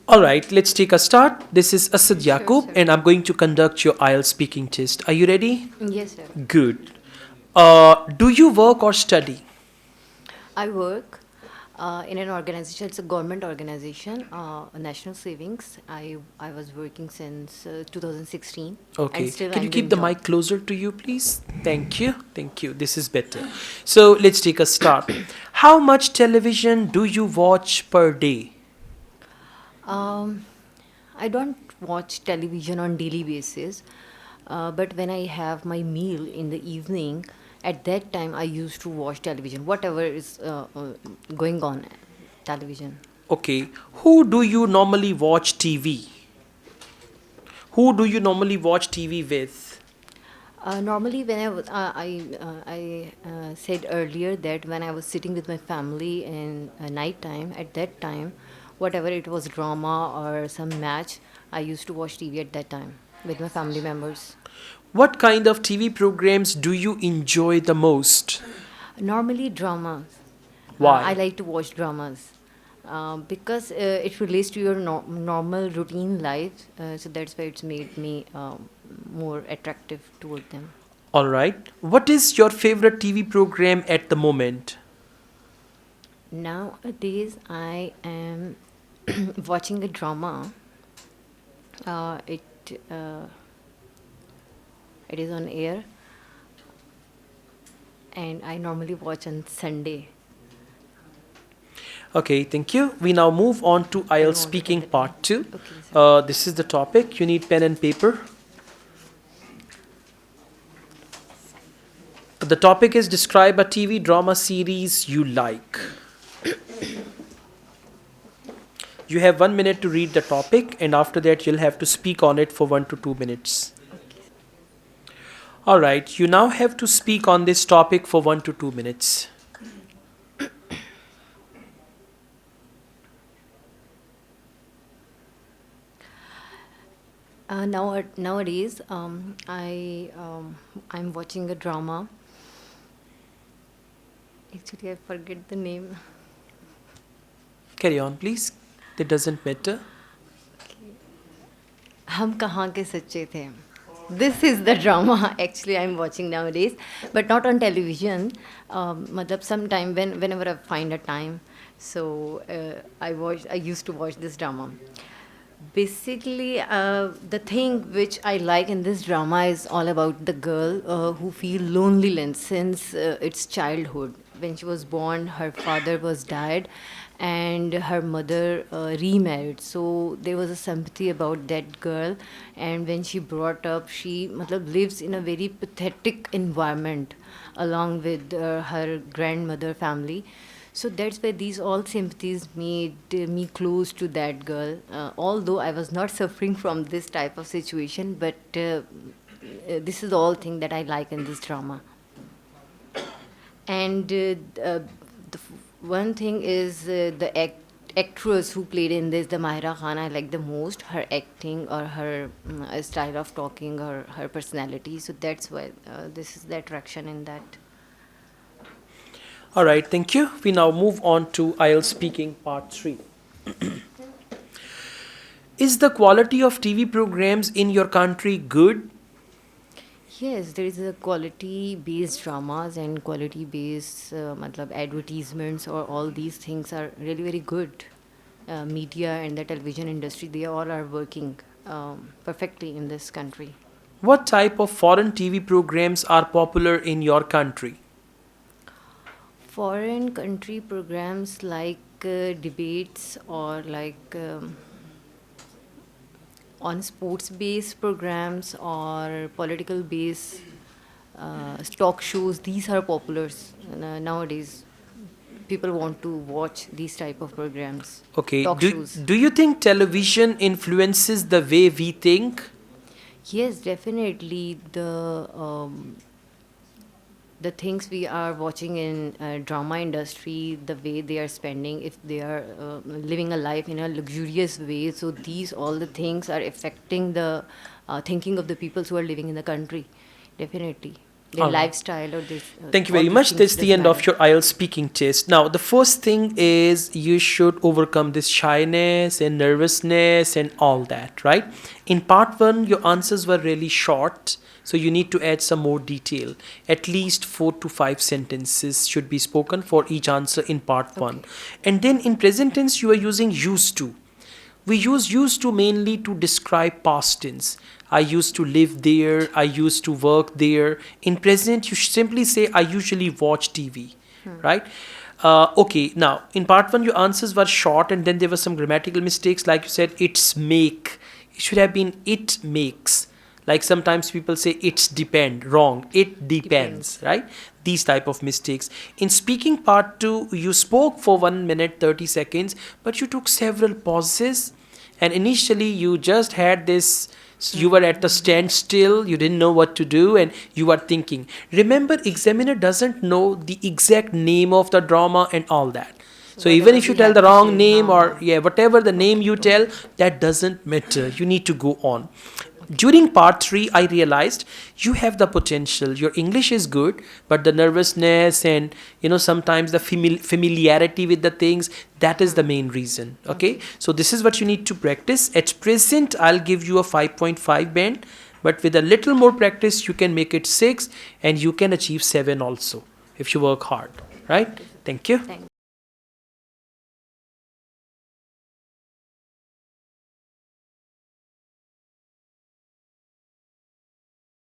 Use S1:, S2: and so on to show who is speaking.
S1: All right, let's take a start. This is Asad
S2: Sure,
S1: Yaqub,
S2: sir.
S1: and I'm going to conduct your IELTS speaking test. Are you ready?
S2: Yes, sir.
S1: Good. Do you work or study?
S2: I work in an organization. It's a government organization, National Savings. I was working since 2016, and
S1: Okay.
S2: still
S1: Can you
S2: I'm
S1: keep
S2: doing
S1: the
S2: job.
S1: mic closer to you, please? Thank you. Thank you. This is better. So let's take a start. How much television do you watch per day?
S2: Um, I don't watch television on daily basis, but when I have my meal in the evening, at that time I used to watch television, whatever is going on television.
S1: Okay. Who do you normally watch TV? Who do you normally watch TV with?
S2: Normally, when I said earlier that when I was sitting with my family in night time, at that time, whatever it was drama or some match, I used to watch TV at that time with my family members.
S1: What kind of TV programs do you enjoy the most?
S2: Normally, dramas. I
S1: Why?
S2: like to watch dramas because it relates to your normal routine life. So that's why it's made me more attractive toward them.
S1: All right. What is your favorite TV program at the moment?
S2: Nowadays, I am watching a drama. Uh, it uh, it is on air, and I normally watch on Sunday.
S1: Okay, thank you. We now move on to
S2: I don't
S1: IELTS
S2: want to tell
S1: speaking
S2: the time.
S1: part 2.
S2: Okay, sir.
S1: This is the topic. You need pen and paper. The topic is describe a TV drama series you like. You have 1 minute to read the topic, and after that, you'll have to speak on it for 1 to 2 minutes. All right, you now have to speak on this topic for 1 to 2 minutes.
S2: Nowadays, I'm watching a drama. Actually, I forget the name.
S1: Carry on, please. That doesn't matter.
S2: हम कहाँ के सच्चे थे. This is the drama actually I'm watching nowadays, but not on television. मतलब sometime whenever I find a time, so I used to watch this drama. Basically, the thing which I like in this drama is all about the girl who feel loneliness since its childhood. When she was born, her father was died, and her mother remarried. So there was a sympathy about that girl, and when she brought up, she matlab, lives in a very pathetic environment along with her grandmother family. So that's why these all sympathies made me close to that girl. Although I was not suffering from this type of situation, but this is all thing that I like in this drama. And one thing is actress who played in this, the Mahira Khan, I like the most. Her acting or her style of talking or her personality. So that's why this is the attraction in that.
S1: All right, thank you. We now move on to IELTS speaking part 3. Is the quality of TV programs in your country good?
S2: Yes, there is a quality-based dramas and quality-based matlab advertisements or all these things are really very good. Media and the television industry, they all are working perfectly in this country.
S1: What type of foreign TV programs are popular in your country?
S2: Foreign country programs like debates or like on sports-based programs or political-based talk shows, these are popular nowadays. People want to watch these type of programs,
S1: Okay,
S2: talk shows.
S1: do you think television influences the way we think?
S2: Yes, definitely the things we are watching in drama industry, the way they are spending, if they are living a life in a luxurious way, so these all the things are affecting the thinking of the people who are living in the country, definitely. their
S1: All right.
S2: lifestyle or this.
S1: Thank you
S2: All
S1: very
S2: these
S1: much.
S2: things
S1: That's the
S2: does
S1: end of
S2: matter.
S1: your IELTS speaking test. Now, the first thing is you should overcome this shyness and nervousness and all that, right? In part one, your answers were really short, so you need to add some more detail. At least 4 to 5 sentences should be spoken for each answer in part one.
S2: Okay.
S1: And then in present tense, you are using used to. We use used to mainly to describe past tense. I used to live there, I used to work there. In present, you simply say, I usually watch TV, right? Okay, now in part one, your answers were short and then there were some grammatical mistakes. Like you said, it's make. It should have been it makes. Like sometimes people say it's depend. Wrong. It depends,
S2: Depends.
S1: right? These type of mistakes. In speaking part two, you spoke for 1 minute 30 seconds, but you took several pauses, and initially you just had this, you were at the standstill, you didn't know what to do, and you are thinking. Remember, examiner doesn't know the exact name of the drama and all that. So even
S2: Whatever
S1: if you
S2: we
S1: tell
S2: have
S1: the
S2: to
S1: wrong
S2: say,
S1: name,
S2: हाँ,
S1: or
S2: हाँ.
S1: yeah, whatever the name
S2: Okay,
S1: you
S2: okay.
S1: tell, that doesn't matter. You need to go on. During part 3, I realized you have the potential. Your English is good, but the nervousness and sometimes the familiarity with the things, that is the main reason. Okay, so this is what you need to practice. At present, I'll give you a 5.5 band, but with a little more practice, you can make it 6, and you can achieve 7 also if you work hard. Right? Thank you.
S2: Thank